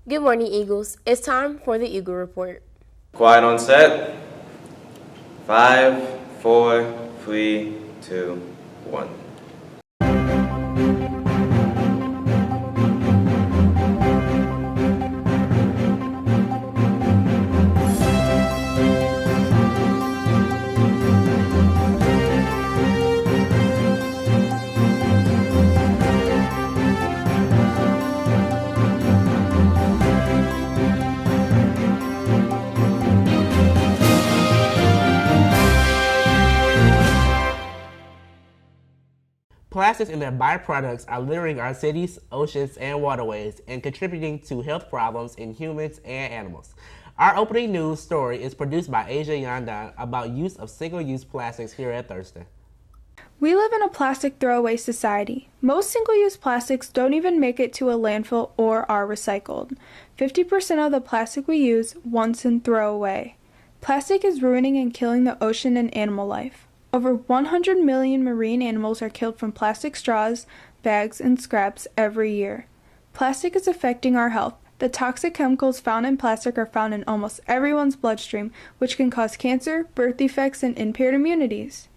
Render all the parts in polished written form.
Good morning, Eagles. It's time for the Eagle Report. Quiet on set. 5, 4, 3, 2, 1. Plastics and their byproducts are littering our cities, oceans, and waterways and contributing to health problems in humans and animals. Our opening news story is produced by Asia Yandan about use of single-use plastics here at Thurston. We live in a plastic throwaway society. Most single-use plastics don't even make it to a landfill or are recycled. 50% of the plastic we use once and throw away. Plastic is ruining and killing the ocean and animal life. Over 100 million marine animals are killed from plastic straws, bags, and scraps every year. Plastic is affecting our health. The toxic chemicals found in plastic are found in almost everyone's bloodstream, which can cause cancer, birth defects, and impaired immunities.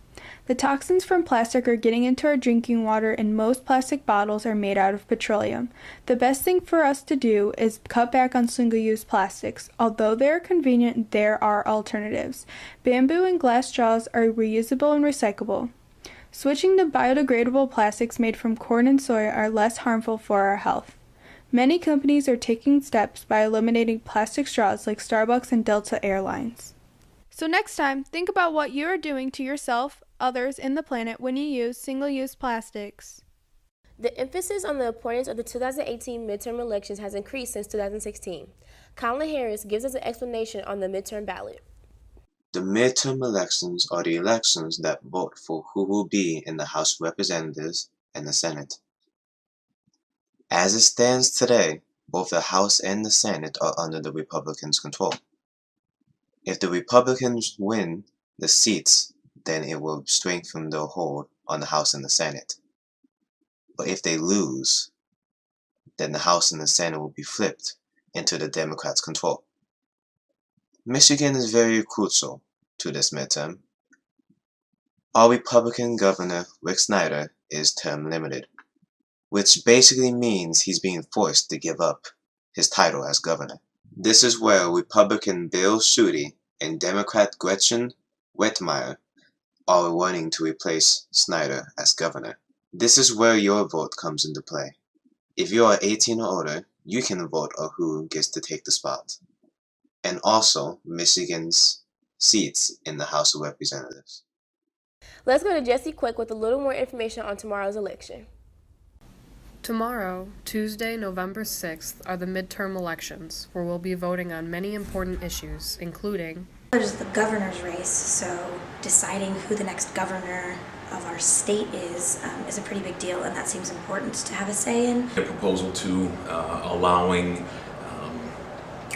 The toxins from plastic are getting into our drinking water, and most plastic bottles are made out of petroleum. The best thing for us to do is cut back on single-use plastics. Although they are convenient, there are alternatives. Bamboo and glass straws are reusable and recyclable. Switching to biodegradable plastics made from corn and soy are less harmful for our health. Many companies are taking steps by eliminating plastic straws like Starbucks and Delta Airlines. So next time, think about what you are doing to yourself, others, and the planet when you use single-use plastics. The emphasis on the importance of the 2018 midterm elections has increased since 2016. Kamala Harris gives us an explanation on the midterm ballot. The midterm elections are the elections that vote for who will be in the House of Representatives and the Senate. As it stands today, both the House and the Senate are under the Republicans' control. If the Republicans win the seats, then it will strengthen their hold on the House and the Senate. But if they lose, then the House and the Senate will be flipped into the Democrats' control. Michigan is very crucial to this midterm. Our Republican Governor, Rick Snyder, is term limited, which basically means he's being forced to give up his title as governor. This is where Republican Bill Schuette and Democrat Gretchen Whitmer are wanting to replace Snyder as governor. This is where your vote comes into play. If you are 18 or older, you can vote on who gets to take the spot. And also Michigan's seats in the House of Representatives. Let's go to Jesse Quick with a little more information on tomorrow's election. Tomorrow, Tuesday, November 6th, are the midterm elections, where we'll be voting on many important issues, including there's the governor's race, so deciding who the next governor of our state is a pretty big deal, and that seems important to have a say in. A proposal to allowing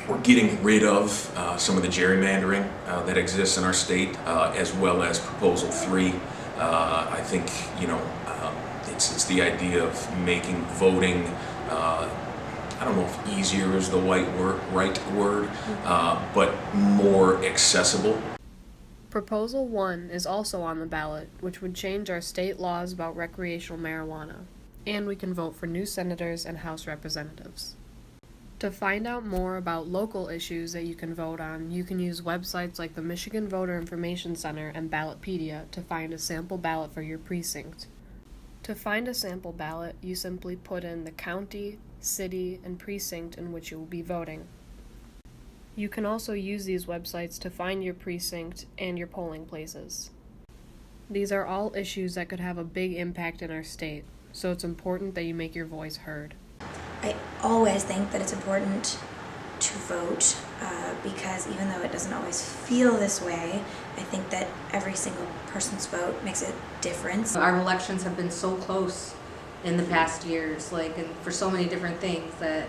or getting rid of some of the gerrymandering that exists in our state, as well as Proposal 3. I think, it's the idea of making voting, I don't know if easier is the right word, but more accessible. Proposal 1 is also on the ballot, which would change our state laws about recreational marijuana, and we can vote for new senators and House representatives. To find out more about local issues that you can vote on, you can use websites like the Michigan Voter Information Center and Ballotpedia to find a sample ballot for your precinct. To find a sample ballot, you simply put in the county, city, and precinct in which you will be voting. You can also use these websites to find your precinct and your polling places. These are all issues that could have a big impact in our state, so it's important that you make your voice heard. I always think that it's important to vote because even though it doesn't always feel this way, I think that every single person's vote makes a difference. Our elections have been so close in the past years, and for so many different things that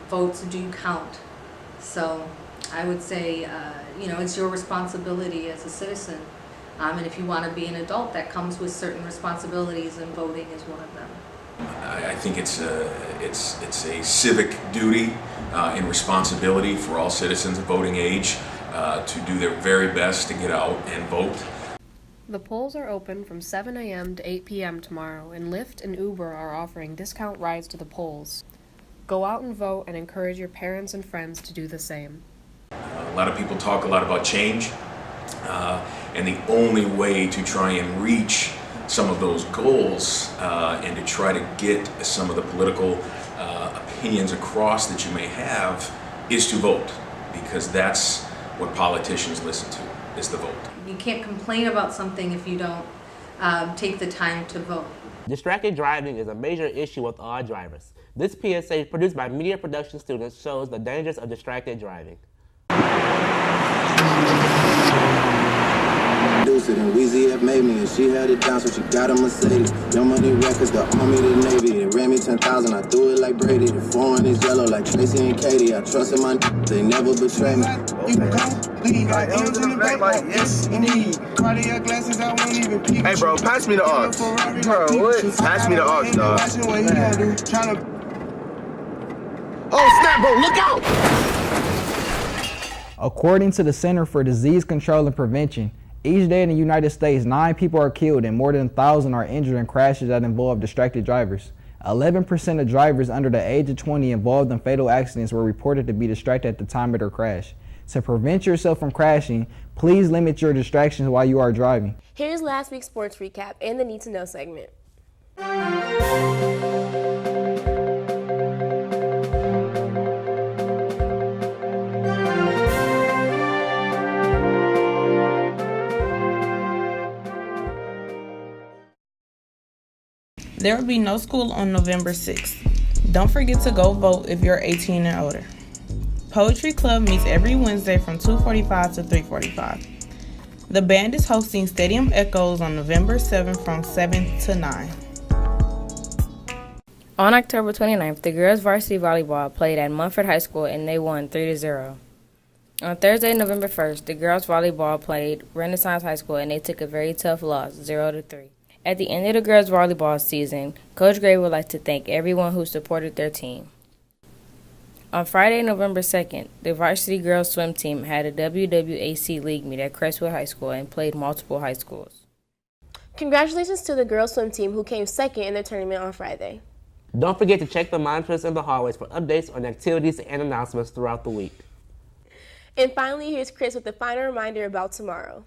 votes do count. So I would say, it's your responsibility as a citizen. And if you want to be an adult, that comes with certain responsibilities, and voting is one of them. I think it's a civic duty and responsibility for all citizens of voting age to do their very best to get out and vote. The polls are open from 7 a.m. to 8 p.m. tomorrow, and Lyft and Uber are offering discount rides to the polls. Go out and vote and encourage your parents and friends to do the same. A lot of people talk a lot about change, and the only way to try and reach some of those goals and to try to get some of the political opinions across that you may have is to vote, because that's what politicians listen to, is the vote. You can't complain about something if you don't take the time to vote. Distracted driving is a major issue with all drivers. This PSA, produced by media production students, shows the dangers of distracted driving. And Weezy have made me, and she held it down, so she got a Mercedes. Young Money Records, the Army, the Navy. They ran me 10,000, I threw it like Brady. The foreign is yellow like Tracy and Katie. I trust in my they never betray me. You can go, leave like M's in the back, like yes, indeed. Cardiac glasses, I won't even peek. Hey, bro, pass me the aux. Bro, what? Pass me the aux, dog. Oh, snap, bro, look out! According to the Center for Disease Control and Prevention, each day in the United States, 9 people are killed and more than 1,000 are injured in crashes that involve distracted drivers. 11% of drivers under the age of 20 involved in fatal accidents were reported to be distracted at the time of their crash. To prevent yourself from crashing, please limit your distractions while you are driving. Here's last week's sports recap and the Need to Know segment. There will be no school on November 6th. Don't forget to go vote if you're 18 and older. Poetry Club meets every Wednesday from 2:45 to 3:45. The band is hosting Stadium Echoes on November 7th from 7 to 9. On October 29th, the girls varsity volleyball played at Munford High School and they won 3-0. On Thursday, November 1st, the girls volleyball played Renaissance High School and they took a very tough loss, 0-3. At the end of the girls' volleyball season, Coach Gray would like to thank everyone who supported their team. On Friday, November 2nd, the varsity girls swim team had a WWAC league meet at Crestwood High School and played multiple high schools. Congratulations to the girls swim team who came second in the tournament on Friday. Don't forget to check the monitors in the hallways for updates on activities and announcements throughout the week. And finally, here's Chris with a final reminder about tomorrow.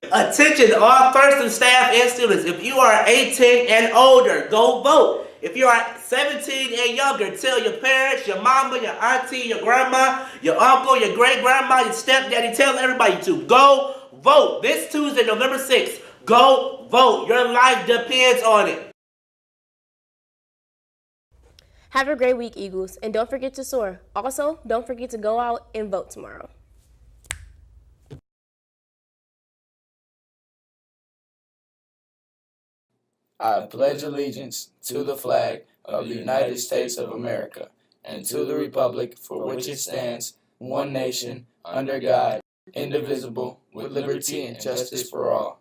Attention all Thurston staff and students, if you are 18 and older, go vote. If you are 17 and younger, tell your parents, your mama, your auntie, your grandma, your uncle, your great-grandma, your stepdaddy, tell everybody to go vote. This Tuesday, November 6th, go vote. Your life depends on it. Have a great week, Eagles, and don't forget to soar. Also, don't forget to go out and vote tomorrow. I pledge allegiance to the flag of the United States of America and to the republic for which it stands, one nation, under God, indivisible, with liberty and justice for all.